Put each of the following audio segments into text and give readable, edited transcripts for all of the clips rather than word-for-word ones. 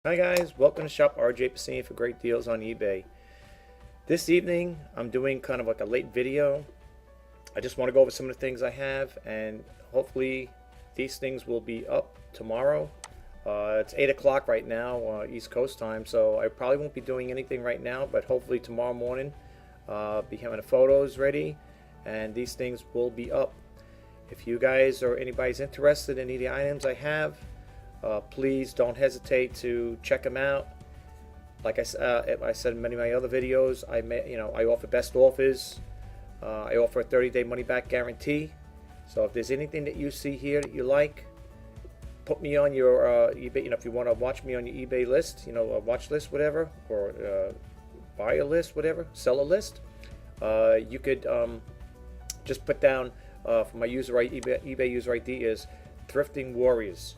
Hi guys, welcome to Shop RJ Pasini for great deals on eBay. This evening I'm doing kind of like a late video. I just want to go over some of the things I have, and hopefully these things will be up tomorrow. It's 8 o'clock right now, East Coast time, so I probably won't be doing anything right now, but hopefully tomorrow morning be having the photos ready and these things will be up. If you guys or anybody's interested in any of the items I have, please don't hesitate to check them out. Like I said in many of my other videos, I offer best offers. I offer a 30-day money-back guarantee. So if there's anything that you see here that you like, put me on your eBay. If you want to watch me on your eBay list, a watch list, whatever, or buy a list, whatever, sell a list. You could just put down for my eBay user ID is Thrifting Warriors.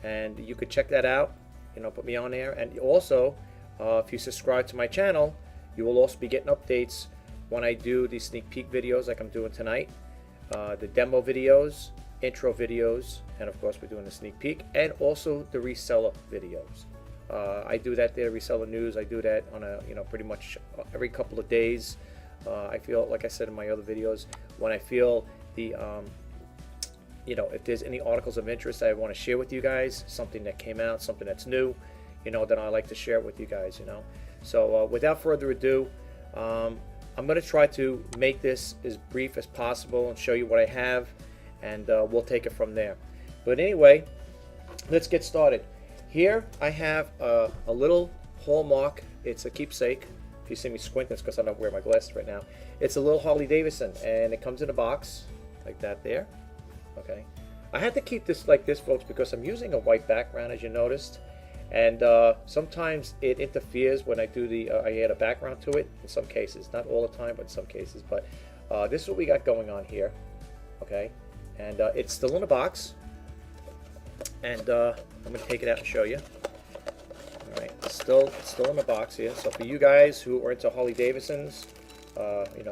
And you could check that out, put me on there. And also, if you subscribe to my channel, you will also be getting updates when I do these sneak peek videos like I'm doing tonight, the demo videos, intro videos, and of course we're doing the sneak peek, and also the reseller videos. I do that there, reseller news. I do that on a pretty much every couple of days. I feel, like I said in my other videos, when I feel the if there's any articles of interest I want to share with you guys, something that came out, something that's new, then I like to share it with you guys, So without further ado, I'm going to try to make this as brief as possible and show you what I have, and we'll take it from there. But anyway, let's get started. Here I have a little hallmark. It's a keepsake. If you see me squint, that's because I don't wear my glasses right now. It's a little Harley Davidson, and it comes in a box like that there. Okay, I had to keep this like this, folks, because I'm using a white background, as you noticed, and sometimes it interferes when I do I add a background to it in some cases, not all the time, but in some cases. But this is what we got going on here. Okay, and it's still in a box, and I'm going to take it out and show you. All right, it's still in the box here. So for you guys who are into Harley Davidsons,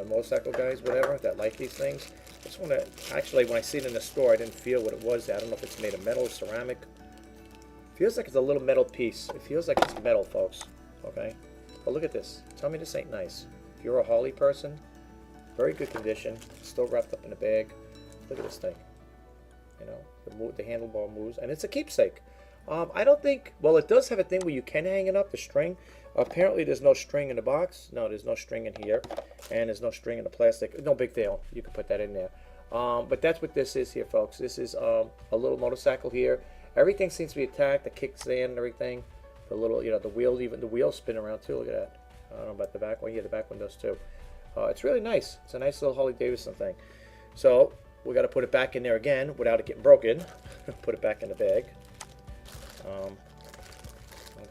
motorcycle guys, whatever, that like these things, I just want to, actually, when I see it in the store, I didn't feel what it was. I don't know if it's made of metal or ceramic. Feels like it's a little metal piece. It feels like it's metal, folks. Okay? But look at this. Tell me this ain't nice. If you're a Harley person, very good condition. Still wrapped up in a bag. Look at this thing. The handlebar moves. And it's a keepsake. I don't think, well, it does have a thing where you can hang it up, the string. Apparently there's no string in the box. No, there's no string in here, and there's no string in the plastic. No big deal. You can put that in there. But that's what this is here, folks. This is a little motorcycle here. Everything seems to be attacked. The kickstand and everything. The little, the wheel, even the wheels spin around too. Look at that. I don't know about the back one. Yeah, the back one does too. It's really nice. It's a nice little Harley Davidson thing. So we got to put it back in there again without it getting broken. Put it back in the bag. I'll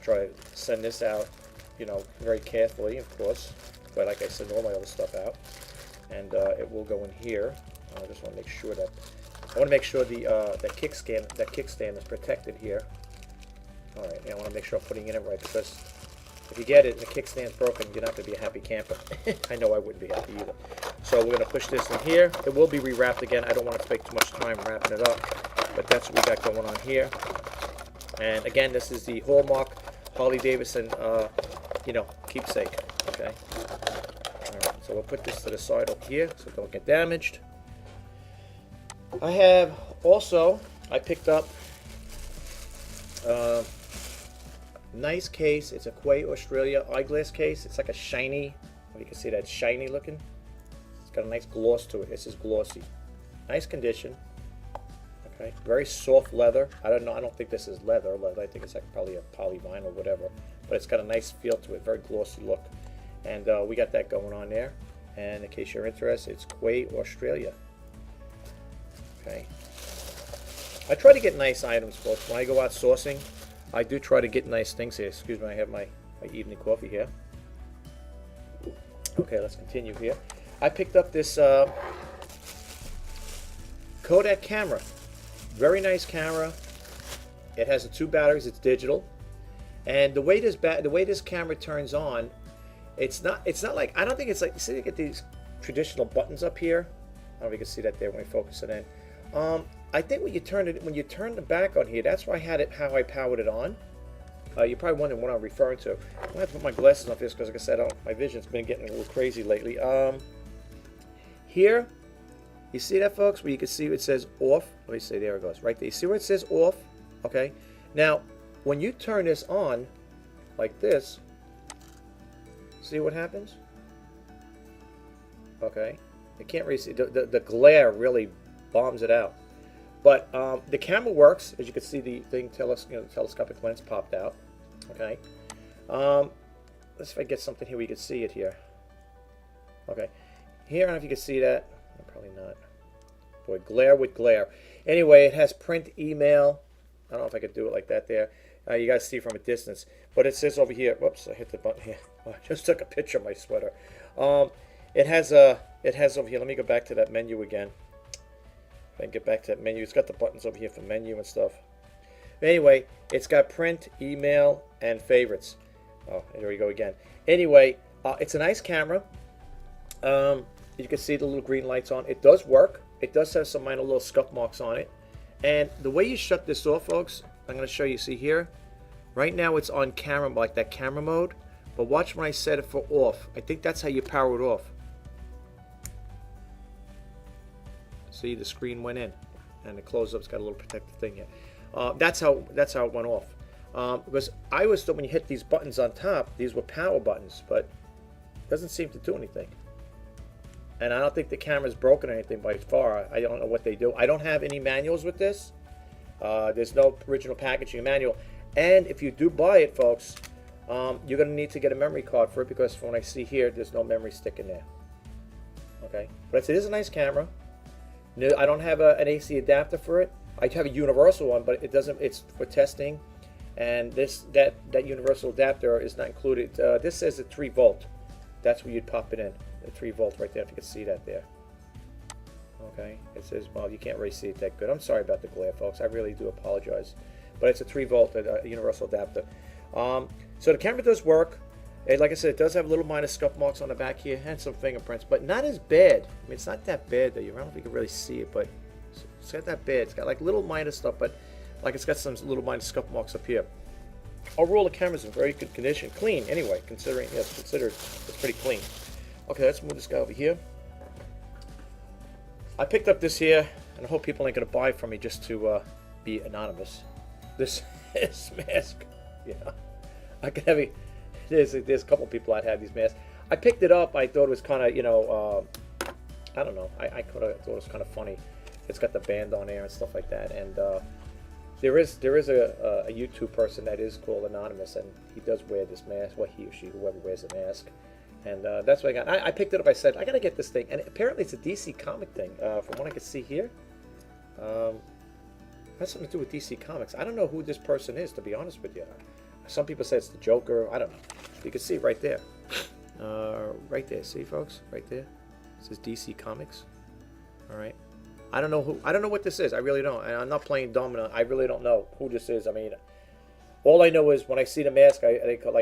try to send this out, very carefully, of course, but like I send all my other stuff out, and it will go in here. I just want to make sure that the kickstand is protected here. All right, I want to make sure I'm putting it in right, because if you get it and the kickstand's broken, you're not going to be a happy camper. I know I wouldn't be happy either. So we're going to push this in here. It will be rewrapped again. I don't want to take too much time wrapping it up, but that's what we got going on here. And again, this is the hallmark Harley Davidson, keepsake. Okay. All right. So we'll put this to the side over here so it don't get damaged. I have also, I picked up a nice case. It's a Quay Australia eyeglass case. It's like a shiny. Well, you can see that shiny looking. It's got a nice gloss to it. This is glossy. Nice condition. Okay, very soft leather. I don't think this is leather. I think it's like probably a polyvinyl or whatever. But it's got a nice feel to it, very glossy look. And we got that going on there. And in case you're interested, it's Quay Australia. Okay. I try to get nice items, folks. When I go out sourcing, I do try to get nice things here. Excuse me, I have my evening coffee here. Okay, let's continue here. I picked up this Kodak camera. Very nice camera. It has the 2 batteries. It's digital, and the way this camera turns on, it's not like, I don't think it's like, you see, you get these traditional buttons up here. I don't know if you can see that there when we focus it in. I think when you turn the back on here, that's why how I powered it on. You're probably wondering what I'm referring to. I'm gonna have to put my glasses on this because, like I said, my vision's been getting a little crazy lately. Here, you see that, folks? Where you can see it says off. Let me see. There it goes. Right there. You see where it says off? Okay. Now, when you turn this on, like this, see what happens? Okay. You can't really see. The glare really bombs it out. But the camera works. As you can see, the thing, the telescopic lens popped out. Okay. Let's see if I get something here where you can see it here. Okay. Here, I don't know if you can see that. Probably not. Boy, glare with glare. Anyway, it has print, email. I don't know if I could do it like that there. You guys see from a distance. But it says over here. Whoops, I hit the button here. I just took a picture of my sweater. It has over here. Let me go back to that menu again. If I can get back to that menu. It's got the buttons over here for menu and stuff. Anyway, it's got print, email, and favorites. Oh, there we go again. Anyway, it's a nice camera. You can see the little green lights on. It does work. It does have some minor little scuff marks on it. And the way you shut this off, folks, I'm going to show you. See here? Right now it's on camera, like that camera mode. But watch when I set it for off. I think that's how you power it off. See, the screen went in. And the close-up's got a little protective thing here. That's how it went off. Because I always thought when you hit these buttons on top, these were power buttons. But it doesn't seem to do anything. And I don't think the camera's broken or anything by far. I don't know what they do. I don't have any manuals with this. There's no original packaging manual. And if you do buy it, folks, you're going to need to get a memory card for it because from what I see here, there's no memory stick in there. Okay, but it is a nice camera. I don't have an AC adapter for it. I have a universal one, but it doesn't. It's for testing, and that universal adapter is not included. This says a 3-volt. That's where you'd pop it in. The 3-volt right there. If you can see that there. Okay, it says, well, you can't really see it that good. I'm sorry about the glare, folks. I really do apologize. But it's a 3-volt universal adapter. So the camera does work. And like I said, it does have little minor scuff marks on the back here and some fingerprints, but not as bad. I mean, it's not that bad, though. I don't know if you can really see it, but it's not that bad. It's got like little minor stuff, but like it's got some little minor scuff marks up here. Overall, the camera's in very good condition. Clean, anyway, considering, yes, considered it's pretty clean. Okay, let's move this guy over here. I picked up this here, and I hope people ain't going to buy from me just to be anonymous. This mask, yeah. I can have there's a couple people that had these masks. I picked it up. I thought it was kind of, you know, I don't know. I thought it was kind of funny. It's got the band on there and stuff like that. And there is a YouTube person that is called Anonymous, and he does wear this mask. Well, he or she, whoever wears the mask. And that's what I got. I picked it up. I said, I got to get this thing. And apparently it's a DC comic thing. From what I could see here. Has something to do with DC Comics. I don't know who this person is, to be honest with you. Some people say it's the Joker. I don't know. You can see right there. Right there. See, folks? Right there. It says DC Comics. All right. I don't know who. I don't know what this is. I really don't. And I'm not playing dumb. I really don't know who this is. I mean, all I know is when I see the mask, I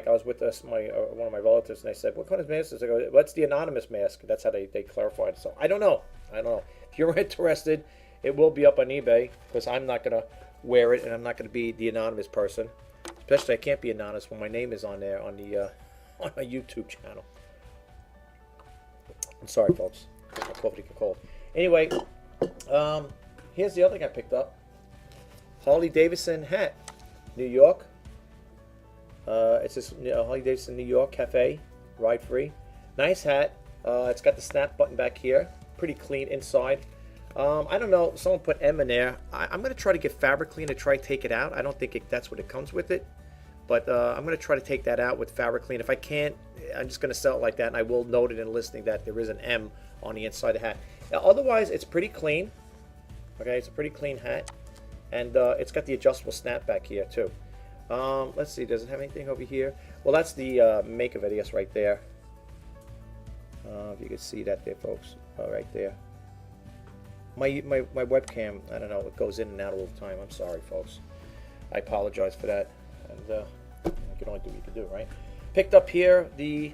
was with one of my relatives, and I said, "What kind of mask is this?" I go, "What's the Anonymous mask?" That's how they clarified. So I don't know. I don't know. If you're interested, it will be up on eBay because I'm not gonna wear it, and I'm not gonna be the anonymous person. Especially, I can't be anonymous when my name is on there on my YouTube channel. I'm sorry, folks. My coffee got cold. Anyway, here's the other thing I picked up. Harley Davidson hat, New York. It's this Harley Davidson New York Cafe, ride free. Nice hat. It's got the snap button back here. Pretty clean inside. I don't know. Someone put M in there. I'm going to try to get fabric clean to try to take it out. I don't think that's what it comes with it. But I'm going to try to take that out with fabric clean. If I can't, I'm just going to sell it like that. And I will note it in the listing that there is an M on the inside of the hat. Now, otherwise, it's pretty clean. Okay, it's a pretty clean hat. And it's got the adjustable snap back here, too. Let's see. Does it have anything over here? Well, that's the make of it, I guess, right there. If you can see that there, folks. Right there. My webcam, I don't know, it goes in and out all the time. I'm sorry, folks. I apologize for that. And you can only do what you can do, right? Picked up here the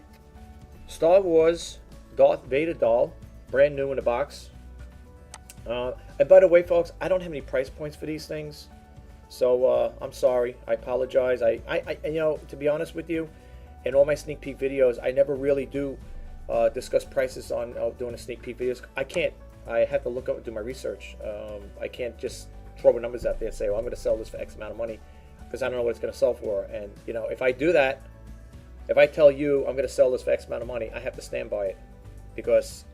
Star Wars Darth Vader doll, brand new in the box. And by the way, folks, I don't have any price points for these things. So I'm sorry. I apologize. You know, to be honest with you, in all my sneak peek videos, I never really do discuss prices on doing a sneak peek videos. I can't. I have to look up and do my research. I can't just throw the numbers out there and say, "Well, I'm going to sell this for X amount of money," because I don't know what it's going to sell for. And you know, if I do that, if I tell you I'm going to sell this for X amount of money, I have to stand by it, because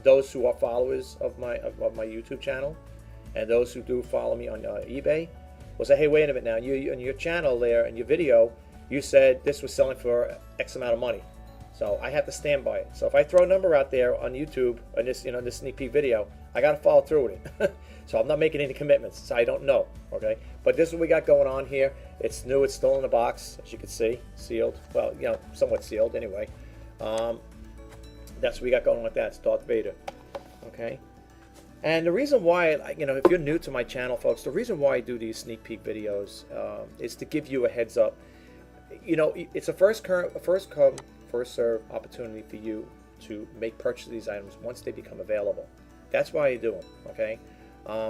those who are followers of my YouTube channel and those who do follow me on eBay will say, "Hey, wait a minute now. You on your channel there in your video, you said this was selling for X amount of money." So I have to stand by it. So if I throw a number out there on YouTube on this, you know, this sneak peek video, I got to follow through with it. So I'm not making any commitments. So I don't know. Okay, but this is what we got going on here. It's new. It's still in the box, as you can see, sealed. Well, you know, somewhat sealed anyway. That's what we got going with that. It's Darth Vader. Okay. And the reason why, you know, if you're new to my channel, folks, the reason why I do these sneak peek videos is to give you a heads up. You know, it's a first come, first serve opportunity for you to make purchase of these items once they become available. That's why I do them. Okay.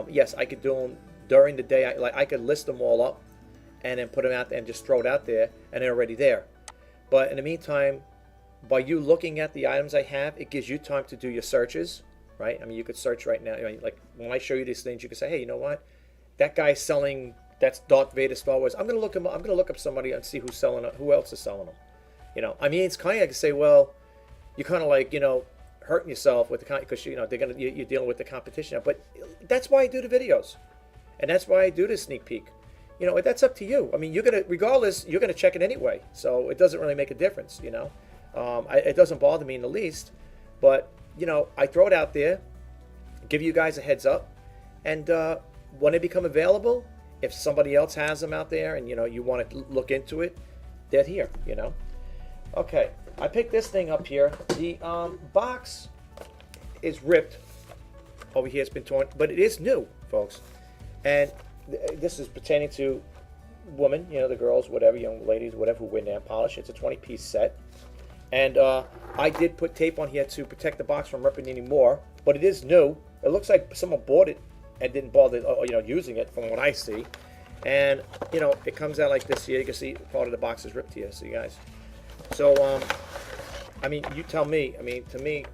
Yes, I could do them during the day. I could list them all up and then put them out there and just throw it out there, and they're already there. But in the meantime, by you looking at the items I have, it gives you time to do your searches. Right? I mean, you could search right now. Like when I show you these things, you can say, "Hey, you know what? That guy's selling. That's Darth Vader Star Wars. I'm gonna look him. I'm gonna look up somebody and see who's selling it. Who else is selling them? You know, I mean, it's kind of like to say, well, you're kind of like, you know, hurting yourself with the because you know you're dealing with the competition. But that's why I do the videos, and that's why I do the sneak peek. You know, that's up to you. I mean, you're gonna regardless, you're gonna check it anyway. So it doesn't really make a difference. You know, it doesn't bother me in the least, but you know, I throw it out there, give you guys a heads up, and when they become available, if somebody else has them out there and you know you want to look into it, they're here. You know. Okay, I picked this thing up here. The box is ripped over here. It's been torn, but it is new, folks. And this is pertaining to women, you know, the girls, whatever, young ladies, whatever, who wear nail polish. It's a 20-piece set. And I did put tape on here to protect the box from ripping anymore, but it is new. It looks like someone bought it and didn't bother, you know, using it from what I see. And, you know, it comes out like this here. You can see part of the box is ripped here, see, guys. So, I mean, you tell me. I mean, to me,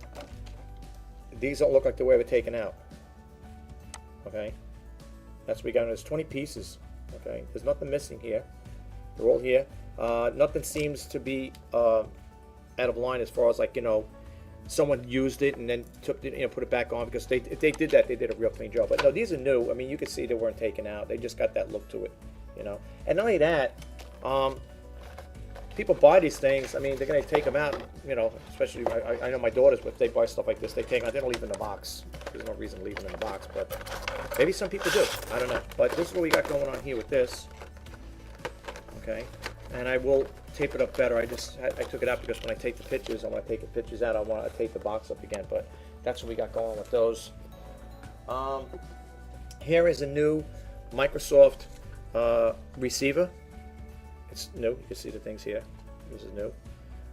these don't look like they were ever taken out. Okay? That's what we got. There's 20 pieces. Okay? There's nothing missing here. They're all here. Nothing seems to be out of line as far as, like, you know, someone used it and then took it, you know, put it back on, because if they did that, they did a real clean job. But no, these are new. I mean, you can see they weren't taken out. They just got that look to it, you know. And not only that, people buy these things. I mean, they're going to take them out, you know, especially, I know my daughters, but they buy stuff like this, they take them out. They don't leave them in the box. There's no reason to leave them in the box, but maybe some people do. I don't know. But this is what we got going on here with this. Okay. And I will tape it up better. I took it out because when I take the pictures, I want to take the pictures out. I want to tape the box up again, but that's what we got going with those. Here is a new Microsoft receiver. It's new. You can see the things here. This is new.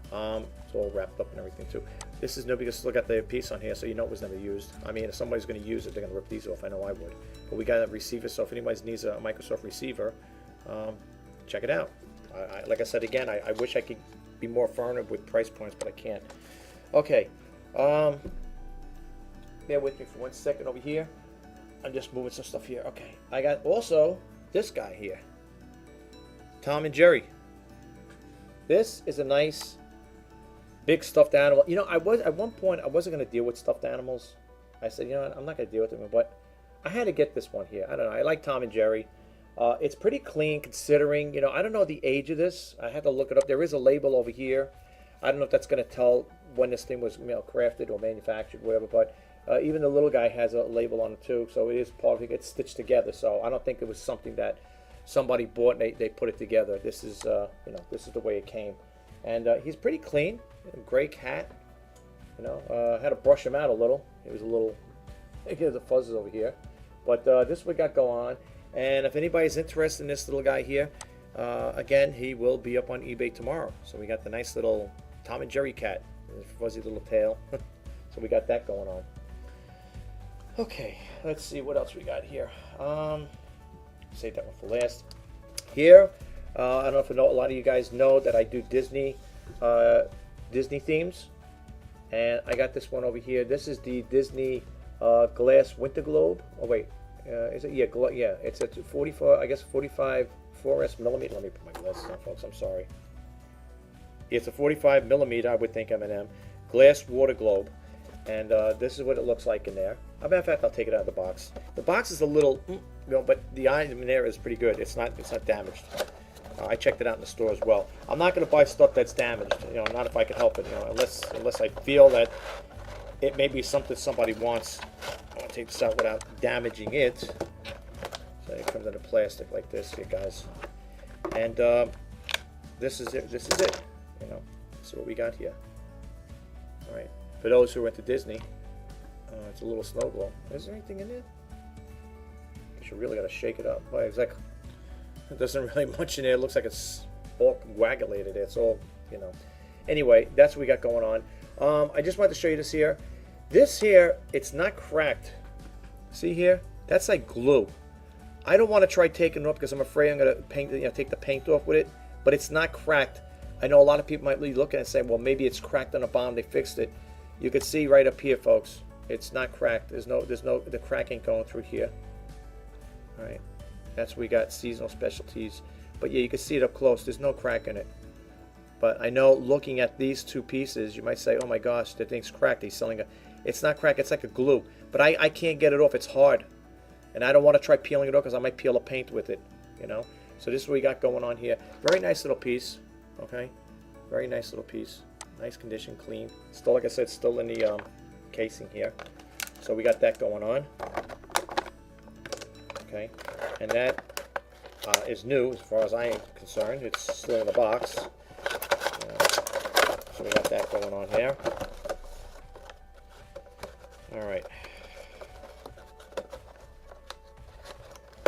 It's all wrapped up and everything too. This is new because look at the piece on here, so you know it was never used. I mean, if somebody's going to use it, they're going to rip these off. I know I would. But we got a receiver, so if anybody needs a Microsoft receiver, check it out. Like I said again, I wish I could be more firm with price points, but I can't. Okay, bear with me for 1 second over here. I'm just moving some stuff here. Okay, I got also this guy here, Tom and Jerry. This is a nice big stuffed animal. You know, I was at one point I wasn't going to deal with stuffed animals. I said, you know what, I'm not going to deal with them, but I had to get this one here. I don't know. I like Tom and Jerry. It's pretty clean considering, you know, I don't know the age of this. I had to look it up. There is a label over here. I don't know if that's going to tell when this thing was, you know, crafted or manufactured, whatever. But even the little guy has a label on it too. So it is part of it. It's stitched together. So I don't think it was something that somebody bought and they put it together. This is, you know, this is the way it came. And he's pretty clean. Gray cat. You know, had to brush him out a little. It was a little, I think there's a fuzzes over here. But this is what we got going on. And if anybody's interested in this little guy here, again, he will be up on eBay tomorrow. So we got the nice little Tom and Jerry cat, fuzzy little tail. So we got that going on. Okay, let's see what else we got here. save that one for last. Here, I don't know if a lot of you guys know that I do Disney themes, and I got this one over here. This is the Disney glass winter globe. Oh wait, is it? Yeah, yeah. It's a 44, I guess 45 4S millimeter. Let me put my glasses on, folks. I'm sorry. It's a 45 millimeter, I would think, M&M glass water globe, and this is what it looks like in there. As a matter of fact, I'll take it out of the box. The box is a little, but the item in there is pretty good. It's not damaged. I checked it out in the store as well. I'm not going to buy stuff that's damaged, not if I can help it, unless I feel that it may be something somebody wants. I want to take this out without damaging it. So it comes in a plastic like this here, guys. And this is it. This is it. This is what we got here. All right. For those who are into Disney, it's a little snow globe. Is there anything in there? I should really got to shake it up. Boy, it's like, it doesn't really much in there. It looks like it's all coagulated. It's all, Anyway, that's what we got going on. I just wanted to show you this here. This here, it's not cracked. See here? That's like glue. I don't want to try taking it off because I'm afraid I'm going to paint, take the paint off with it. But it's not cracked. I know a lot of people might be looking and say, well, maybe it's cracked on the bottom. They fixed it. You can see right up here, folks. It's not cracked. The crack ain't going through here. All right. That's where we got seasonal specialties. But yeah, you can see it up close. There's no crack in it. But I know looking at these two pieces, you might say, oh my gosh, that thing's cracked. He's selling a... It's not cracked. It's like a glue. But I can't get it off. It's hard. And I don't want to try peeling it off because I might peel the paint with it, So this is what we got going on here. Very nice little piece. Okay. Very nice little piece. Nice condition, clean. Still, like I said, still in the casing here. So we got that going on. Okay. And that is new as far as I am concerned. It's still in the box. So we got that going on here. All right.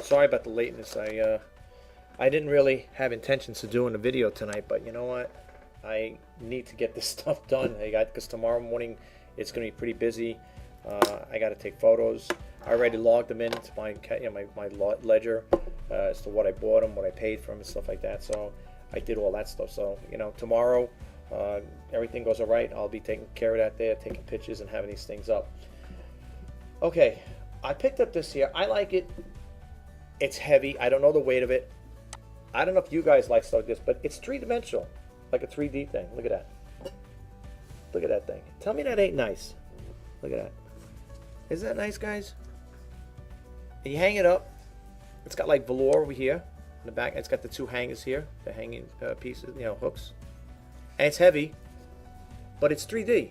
Sorry about the lateness. I didn't really have intentions of doing a video tonight, but you know what? I need to get this stuff done. Because tomorrow morning it's going to be pretty busy. I got to take photos. I already logged them into my ledger as to what I bought them, what I paid for them, and stuff like that. So I did all that stuff. So tomorrow, everything goes all right. I'll be taking care of that there, taking pictures and having these things up. Okay, I picked up this here. I like it. It's heavy. I don't know the weight of it. I don't know if you guys like stuff like this, but it's three-dimensional, like a 3D thing. Look at that. Look at that thing. Tell me that ain't nice. Look at that. Isn't that nice, guys? And you hang it up. It's got like velour over here in the back. It's got the two hangers here, the hanging pieces, hooks. And it's heavy, but it's 3D.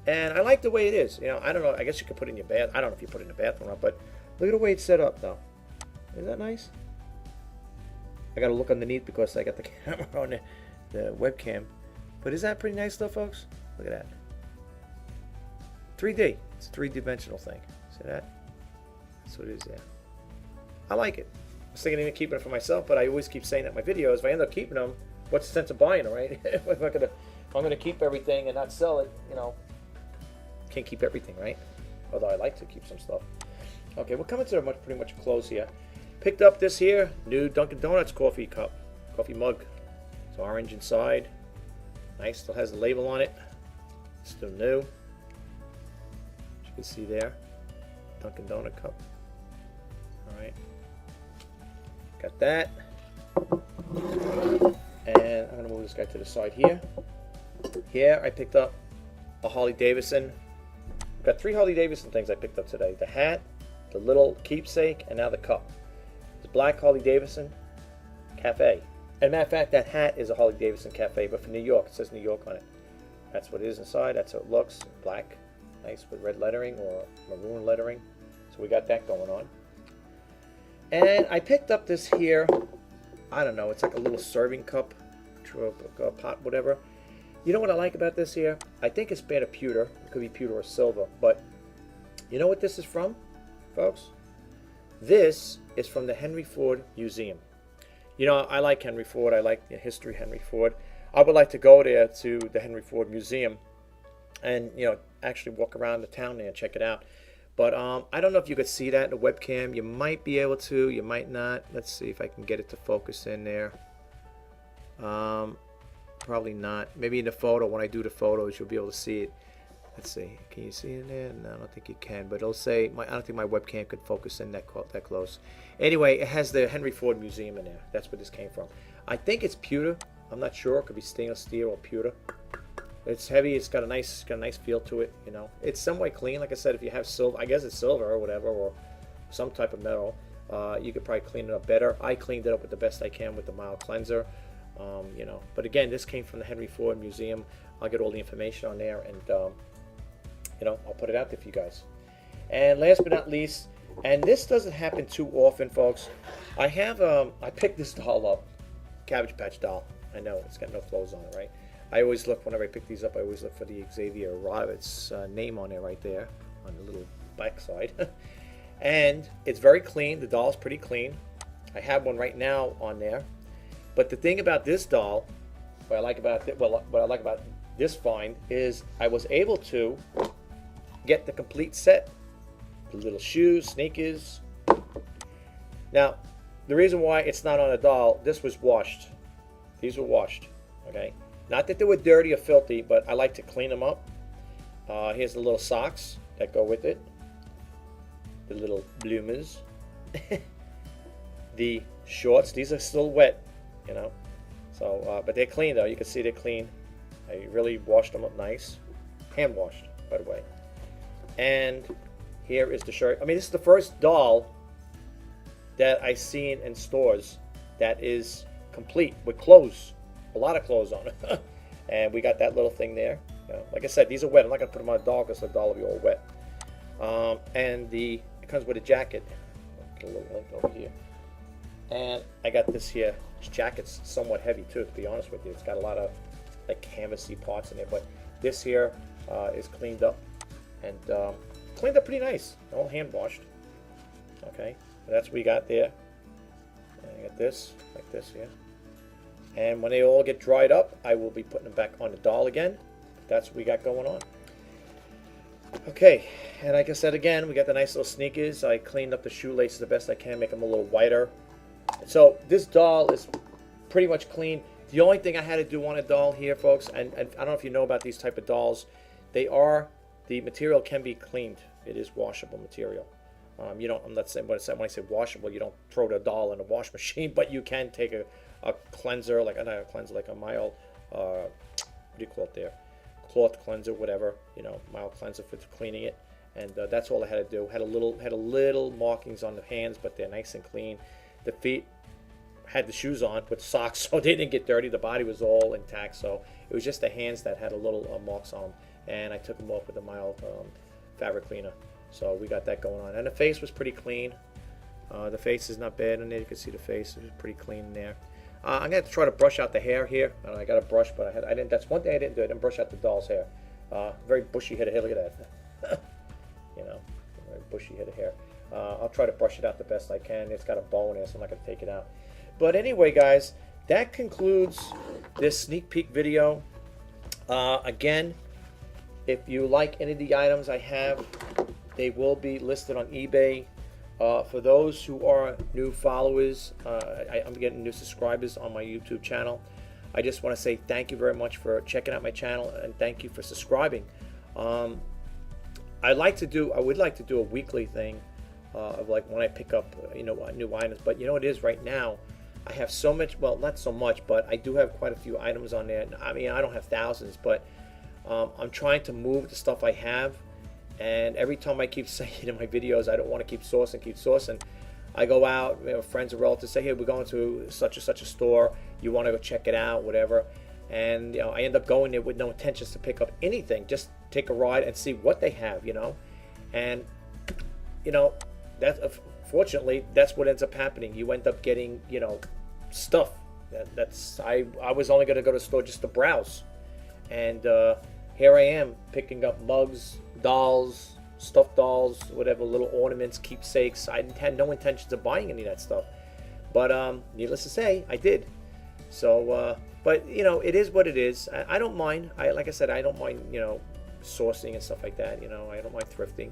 And I like the way it is. I don't know. I guess you could put it in your bath. I don't know if you put it in the bathroom or not, but look at the way it's set up, though. Isn't that nice? I got to look underneath because I got the camera on the webcam. But is that pretty nice, though, folks? Look at that. 3D. It's a three-dimensional thing. See that? That's what it is there. I like it. I was thinking of keeping it for myself, but I always keep saying that in my videos. If I end up keeping them, what's the sense of buying them, right? if I'm gonna keep everything and not sell it, can't keep everything, right? Although I like to keep some stuff. Okay, we're coming to pretty much a close here. Picked up this here new Dunkin' Donuts coffee cup, coffee mug. It's orange inside. Nice. Still has the label on it. Still new. As you can see there, Dunkin' Donut cup. All right. Got that. And I'm gonna move this guy to the side here. Here I picked up a Harley Davidson. I've got 3 Harley Davidson things I picked up today. The hat, the little keepsake, and now the cup. It's black Harley Davidson Cafe. As a matter of fact, that hat is a Harley Davidson Cafe, but for New York. It says New York on it. That's what it is inside. That's how it looks. Black, nice with red lettering or maroon lettering. So we got that going on. And I picked up this here. I don't know. It's like a little serving cup, pot, whatever. You know what I like about this here? I think it's made of pewter. It could be pewter or silver. But you know what this is from, folks? This is from the Henry Ford Museum. I like Henry Ford. I like the history of Henry Ford. I would like to go there to the Henry Ford Museum and, actually walk around the town there and check it out. But I don't know if you could see that in the webcam. You might be able to, you might not. Let's see if I can get it to focus in there. Probably not. Maybe in the photo, when I do the photos, you'll be able to see it. Let's see. Can you see it in there? No, I don't think you can. But it'll say, I don't think my webcam could focus in that close. Anyway, it has the Henry Ford Museum in there. That's where this came from. I think it's pewter. I'm not sure. It could be stainless steel or pewter. It's heavy. It's got a nice feel to it. You know, it's somewhat clean. Like I said, if you have silver, I guess it's silver or whatever, or some type of metal, you could probably clean it up better. I cleaned it up with the best I can with the mild cleanser. You know, but again, this came from the Henry Ford Museum. I'll get all the information on there, and you know, I'll put it out there for you guys. And last but not least, and this doesn't happen too often, folks, I have I picked this doll up, Cabbage Patch doll. I know it's got no clothes on it, right? I always look, whenever I pick these up, I always look for the Xavier Roberts name on there right there on the little back side. And it's very clean. The doll's pretty clean. I have one right now on there. But the thing about this doll, what I like about this find is I was able to get the complete set. The little shoes, sneakers. Now, the reason why it's not on a doll, this was washed. These were washed, okay? Not that they were dirty or filthy, but I like to clean them up. Here's the little socks that go with it. The little bloomers. The shorts, these are still wet, you know. So, but they're clean though. You can see they're clean. I really washed them up nice. Hand washed, by the way. And here is the shirt. I mean, this is the first doll that I've seen in stores that is complete with clothes. A lot of clothes on it. And we got that little thing there. Like I said, these are wet. I'm not going to put them on a doll because the doll will be all wet. And it comes with a jacket. Get a little link over here. And I got this here. This jacket's somewhat heavy too, to be honest with you. It's got a lot of like canvasy parts in there. But this here is cleaned up. And cleaned up pretty nice. All hand washed. Okay. So that's what we got there. And I got this, like this here. And when they all get dried up, I will be putting them back on the doll again. That's what we got going on. Okay, and like I said again, we got the nice little sneakers. I cleaned up the shoelaces the best I can, make them a little whiter. So this doll is pretty much clean. The only thing I had to do on a doll here, folks, and I don't know if you know about these type of dolls, the material can be cleaned. It is washable material. You don't, I'm not saying, when I say washable, you don't throw the doll in a wash machine, but you can take a cleanser, like not a cleanser, like a mild, what do you call it there? Cloth cleanser, whatever, you know, mild cleanser for cleaning it. And that's all I had to do. Had a little markings on the hands, but they're nice and clean. The feet had the shoes on with socks, so they didn't get dirty. The body was all intact, so it was just the hands that had a little marks on them. And I took them off with a mild fabric cleaner. So we got that going on. And the face was pretty clean. The face is not bad in there. You can see the face is pretty clean in there. I'm gonna have to try to brush out the hair here. I got a brush, but I didn't. That's one thing I didn't do. I didn't brush out the doll's hair. Very bushy head of hair. Look at that. You know, very bushy head of hair. I'll try to brush it out the best I can. It's got a bow in it, so I'm not gonna take it out. But anyway, guys, that concludes this sneak peek video. Again, if you like any of the items I have, they will be listed on eBay. For those who are new followers, I'm getting new subscribers on my YouTube channel. I just want to say thank you very much for checking out my channel, and thank you for subscribing. I would like to do a weekly thing of like when I pick up new items. But you know what it is right now, I have so much. Well, not so much, but I do have quite a few items on there. I mean, I don't have thousands, but I'm trying to move the stuff I have. And every time I keep saying in my videos, I don't want to keep sourcing. I go out, friends or relatives say, hey, we're going to such and such a store. You want to go check it out, whatever. And I end up going there with no intentions to pick up anything. Just take a ride and see what they have, And that fortunately, that's what ends up happening. You end up getting, stuff. I was only going to go to the store just to browse, and here I am picking up mugs, dolls, stuffed dolls, whatever, little ornaments, keepsakes. I had no intentions of buying any of that stuff, but needless to say, I did. So, but it is what it is. I don't mind. Like I said, I don't mind sourcing and stuff like that. I don't mind thrifting.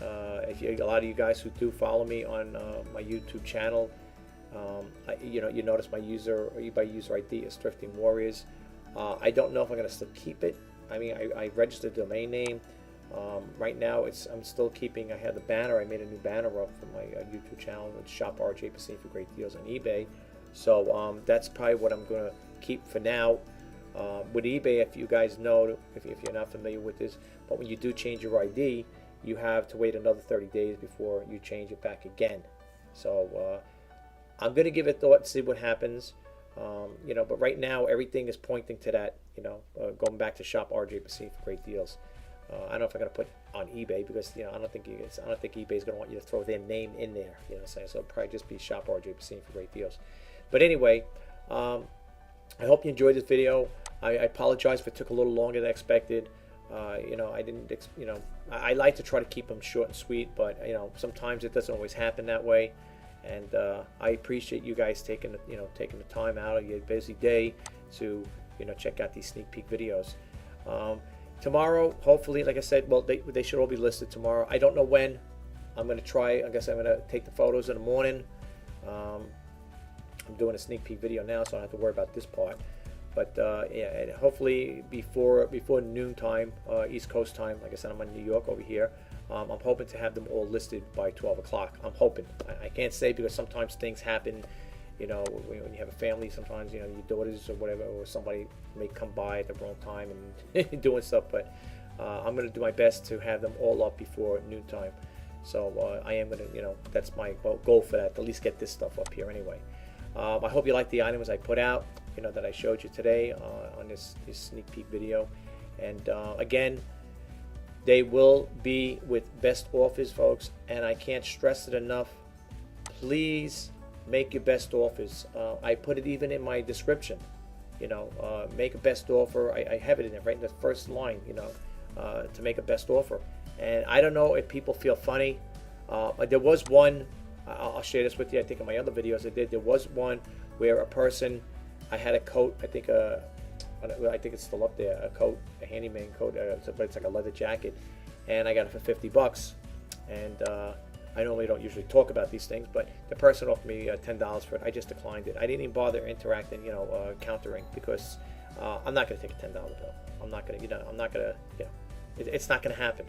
A lot of you guys who do follow me on my YouTube channal, you notice my eBay user ID is Thrifting Warriors. I don't know if I'm going to still keep it. I mean, I registered the domain name. Right now, I'm still keeping. I had the banner. I made a new banner up for my YouTube channel with Shop RJ Pasini for Great Deals on eBay. So that's probably what I'm going to keep for now. With eBay, if you guys know, if you're not familiar with this, but when you do change your ID, you have to wait another 30 days before you change it back again. So I'm going to give it thought and see what happens. But right now everything is pointing to that. Going back to Shop RJ Pasini for Great Deals. I don't know if I'm going to put on eBay because I don't think eBay is going to want you to throw their name in there. So it'll probably just be Shop RJ Pasini for Great Deals. But anyway, I hope you enjoyed this video. I apologize if it took a little longer than expected. I didn't. I like to try to keep them short and sweet, but sometimes it doesn't always happen that way. And I appreciate you guys taking the time out of your busy day to check out these sneak peek videos. Tomorrow, hopefully, like I said, well, they should all be listed tomorrow. I don't know when. I'm going to try. I guess I'm going to take the photos in the morning. I'm doing a sneak peek video now, so I don't have to worry about this part. But yeah, and hopefully before noontime, East Coast time. Like I said, I'm in New York over here. I'm hoping to have them all listed by 12 o'clock. I'm hoping. I can't say because sometimes things happen. When you have a family, sometimes your daughters or whatever, or somebody may come by at the wrong time and doing stuff. But I'm going to do my best to have them all up before noontime. So I am going to, that's my goal for that. To at least get this stuff up here anyway. I hope you like the items I put out, that I showed you today on this sneak peek video. And again, they will be with best offers, folks, and I can't stress it enough. Please make your best offers. I put it even in my description. Make a best offer. I have it in there right in the first line. To make a best offer. And I don't know if people feel funny. There was one. I'll share this with you. I think in my other videos I did. There was one where a person. I had a coat. I think it's still up there. A coat, a handyman coat, but it's like a leather jacket, and I got it for $50. And I normally don't usually talk about these things, but the person offered me $10 for it. I just declined it. I didn't even bother interacting, countering, because I'm not going to take a $10 bill. I'm not going to, I'm not going to, it's not going to happen.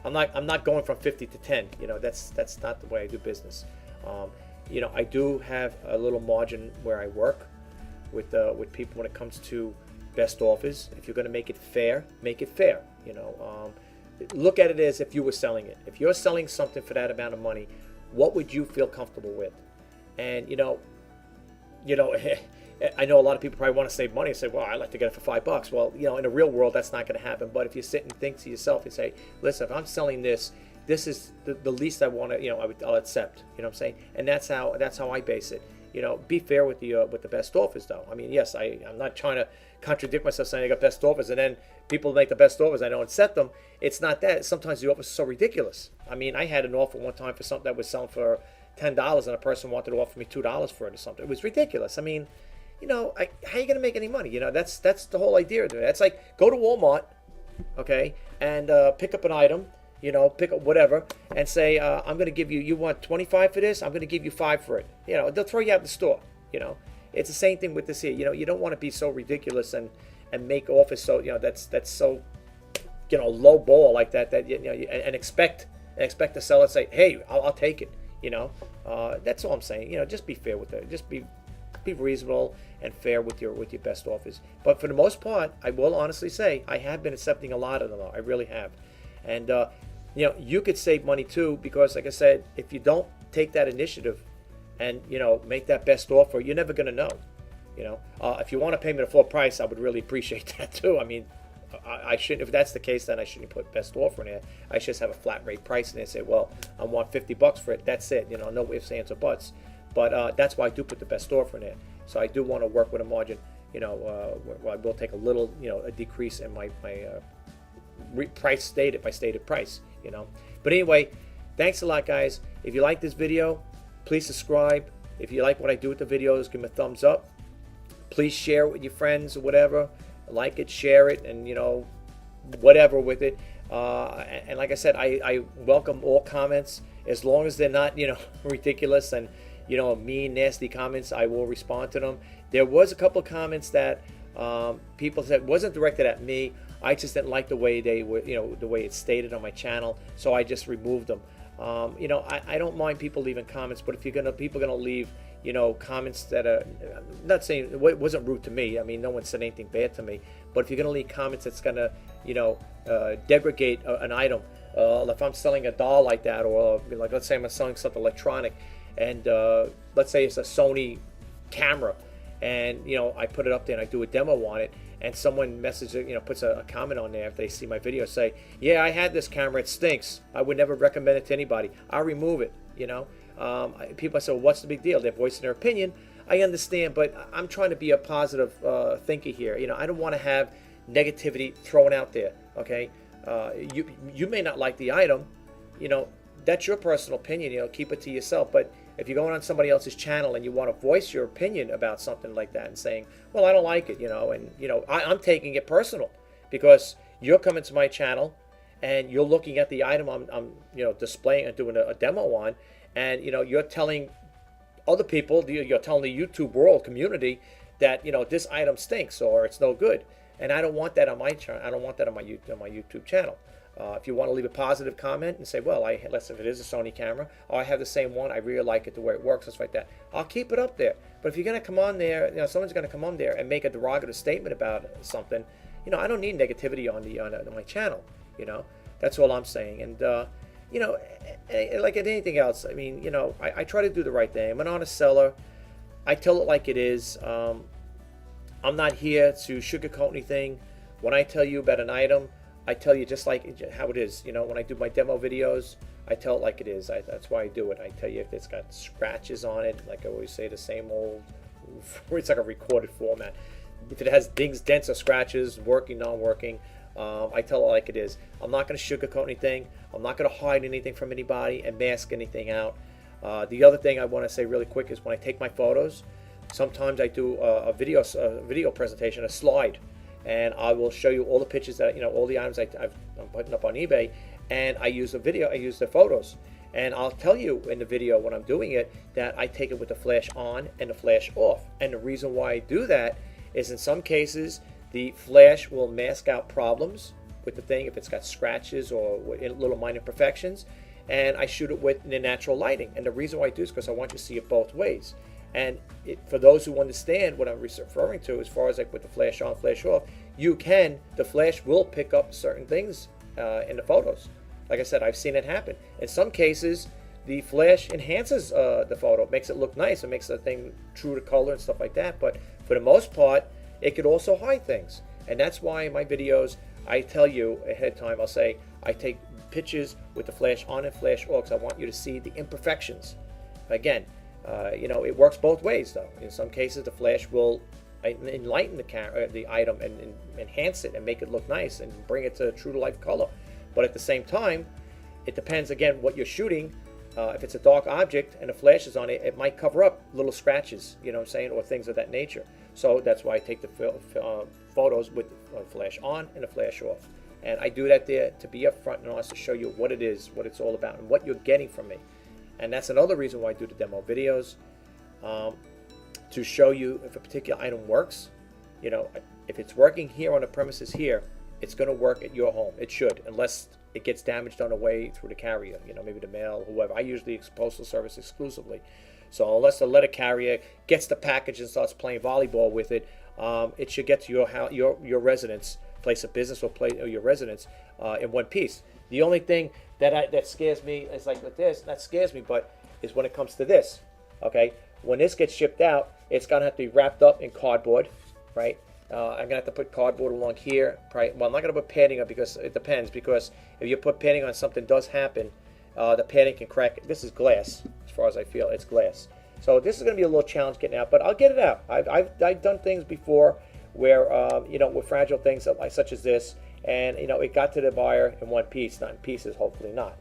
I'm not going from 50 to 10. That's not the way I do business. I do have a little margin where I work with people when it comes to best offers. If you're going to make it fair, make it fair. Look at it as if you were selling it. If you're selling something for that amount of money, what would you feel comfortable with? And I know a lot of people probably want to save money and say, well, I'd like to get it for $5. Well, in the real world, that's not going to happen. But if you sit and think to yourself and say, listen, if I'm selling this is the least I want to, I'll accept. You know what I'm saying? And that's how I base it. Be fair with the best offers, though. I mean, yes, I'm not trying to contradict myself saying I got best offers, and then people make the best offers, I don't accept them. It's not that. Sometimes the offers are so ridiculous. I mean, I had an offer one time for something that was selling for $10, and a person wanted to offer me $2 for it or something. It was ridiculous. I mean, how are you going to make any money? That's the whole idea of it. That's like go to Walmart, okay, and pick up an item. Pick up whatever and say, I'm going to give you, you want 25 for this? I'm going to give you 5 for it. They'll throw you out the store. It's the same thing with this here. You don't want to be so ridiculous and make offers so, that's so, low ball like that, and expect the seller to say, hey, I'll take it. That's all I'm saying. Just be fair with it. Just be reasonable and fair with your best offers. But for the most part, I will honestly say I have been accepting a lot of them. I really have. And you could save money too, because like I said, if you don't take that initiative and make that best offer, you're never going to know. If you want to pay me the full price, I would really appreciate that too. I mean, I shouldn't. If that's the case, then I shouldn't put best offer in there. I should just have a flat rate price in there and say, well, I want $50 for it. That's it. No ifs, ands, or buts. But that's why I do put the best offer in there. So I do want to work with a margin. Where I will take a little, a decrease in my price stated by stated price. But anyway, thanks a lot, guys. If you like this video, please subscribe. If you like what I do with the videos, give me a thumbs up. Please share it with your friends or whatever. Like it, share it, and whatever with it. And like I said, I welcome all comments as long as they're not, ridiculous and, mean, nasty comments. I will respond to them. There was a couple of comments that people said wasn't directed at me. I just didn't like the way they were, the way it's stated on my channel, so I just removed them. I don't mind people leaving comments, but if people are gonna leave, comments that are, I'm not saying it wasn't rude to me. I mean, no one said anything bad to me. But if you're gonna leave comments that's gonna, degrade an item, if I'm selling a doll like that, or like let's say I'm selling something electronic, and let's say it's a Sony camera, and I put it up there and I do a demo on it, and someone messages, puts a comment on there after they see my video, say, yeah, I had this camera, it stinks, I would never recommend it to anybody, I'll remove it. People say, well, what's the big deal? They're voicing their opinion. I understand, but I'm trying to be a positive thinker here. I don't want to have negativity thrown out there. Okay, you may not like the item, that's your personal opinion. Keep it to yourself. But if you're going on somebody else's channel and you want to voice your opinion about something like that and saying, well, I don't like it, I'm taking it personal because you're coming to my channel and you're looking at the item I'm displaying and doing a demo on, and you're telling other people, you're telling the YouTube world community that this item stinks or it's no good, and I don't want that on my channel. I don't want that on my YouTube channel. If you want to leave a positive comment and say, well, let's say if it is a Sony camera, or I have the same one, I really like it the way it works, stuff like that, I'll keep it up there. But if you're going to come on there, someone's going to come on there and make a derogative statement about something, I don't need negativity on my channel. That's all I'm saying. And like anything else, I mean, I try to do the right thing. I'm an honest seller. I tell it like it is. I'm not here to sugarcoat anything. When I tell you about an item, I tell you just like how it is. When I do my demo videos, I tell it like it is. That's why I do it. I tell you if it's got scratches on it, like I always say, the same old, it's like a recorded format. If it has dings, dents, or scratches, working, non-working, I tell it like it is. I'm not going to sugarcoat anything. I'm not going to hide anything from anybody and mask anything out. The other thing I want to say really quick is when I take my photos, sometimes I do a video presentation, a slide, and I will show you all the pictures that all the items I'm putting up on eBay, and I use the photos, and I'll tell you in the video when I'm doing it that I take it with the flash on and the flash off. And the reason why I do that is in some cases the flash will mask out problems with the thing if it's got scratches or little minor imperfections, and I shoot it with the natural lighting. And the reason why I do is because I want you to see it both ways. And for those who understand what I'm referring to as far as like with the flash on, flash off, the flash will pick up certain things in the photos. Like I said, I've seen it happen. In some cases, the flash enhances the photo, makes it look nice, it makes the thing true to color and stuff like that. But for the most part, it could also hide things. And that's why in my videos, I tell you ahead of time, I'll say, I take pictures with the flash on and flash off because I want you to see the imperfections. Again, it works both ways though. In some cases, the flash will enlighten the item and enhance it and make it look nice and bring it to true to life color. But at the same time, it depends again what you're shooting. If it's a dark object and the flash is on it, it might cover up little scratches, or things of that nature. So that's why I take the photos with the flash on and the flash off. And I do that there to be upfront and honest to show you what it is, what it's all about, and what you're getting from me. And that's another reason why I do the demo videos, to show you if a particular item works. If it's working here on the premises here, it's going to work at your home. It should, unless it gets damaged on the way through the carrier, maybe the mail, whoever. I usually postal service exclusively. So unless the letter carrier gets the package and starts playing volleyball with it, it should get to your house, your residence, place of business, or your residence in one piece. The only thing that scares me is like with this, that scares me, but is when it comes to this. Okay, when this gets shipped out, it's gonna have to be wrapped up in cardboard, right? I'm gonna have to put cardboard along here. Right? Well, I'm not gonna put padding on because it depends. Because if you put padding on, something does happen. The padding can crack. This is glass, as far as I feel. It's glass. So this is gonna be a little challenge getting out, but I'll get it out. I've done things before where with fragile things such as this, and it got to the buyer in one piece, not in pieces. Hopefully not.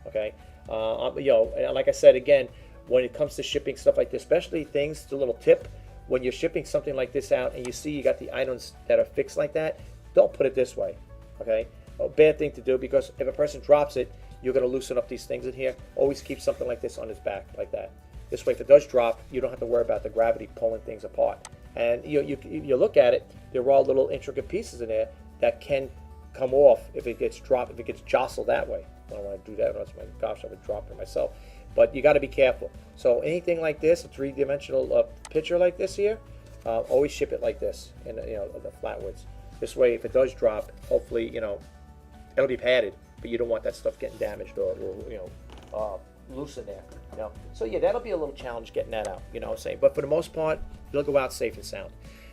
Okay. And like I said again, when it comes to shipping stuff like this, especially things, the little tip. When you're shipping something like this out and you see you got the items that are fixed like that, don't put it this way, okay? a bad thing to do, because if a person drops it, you're going to loosen up these things in here. Always keep something like this on his back, like that. This way, if it does drop, you don't have to worry about the gravity pulling things apart. And you look at it, there are all little intricate pieces in there that can come off if it gets dropped, if it gets jostled that way. I don't want to do that. Gosh, I would drop it myself. But you got to be careful. So anything like this, a three-dimensional picture like this here, always ship it like this, in the flatwoods. This way, if it does drop, hopefully, it'll be padded, but you don't want that stuff getting damaged or loose in there. So yeah, that'll be a little challenge getting that out. You know what I'm saying? But for the most part, you'll go out safe and sound.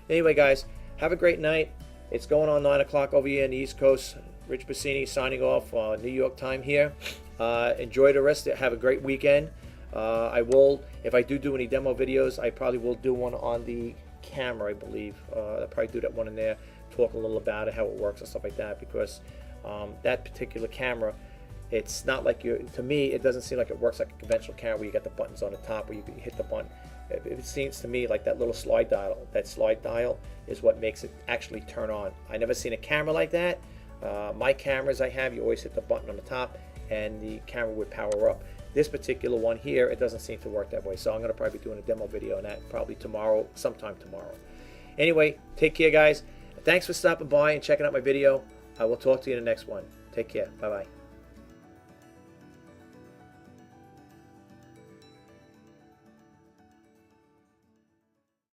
Anyway, guys, have a great night. It's going on 9 o'clock over here in the East Coast. Rich Pasini signing off, New York time here. Enjoy the rest. Have a great weekend. I will, if I do any demo videos, I probably will do one on the camera, I believe. I'll probably do that one in there, talk a little about it, how it works and stuff like that, because that particular camera, it's not like to me, it doesn't seem like it works like a conventional camera where you got the buttons on the top where you can hit the button. It seems to me like that little slide dial, is what makes it actually turn on. I never seen a camera like that. My cameras I have, you always hit the button on the top and the camera would power up. This particular one here, it doesn't seem to work that way. So I'm going to probably be doing a demo video on that probably tomorrow, sometime tomorrow. Anyway, take care, guys. Thanks for stopping by and checking out my video. I will talk to you in the next one. Take care. Bye-bye.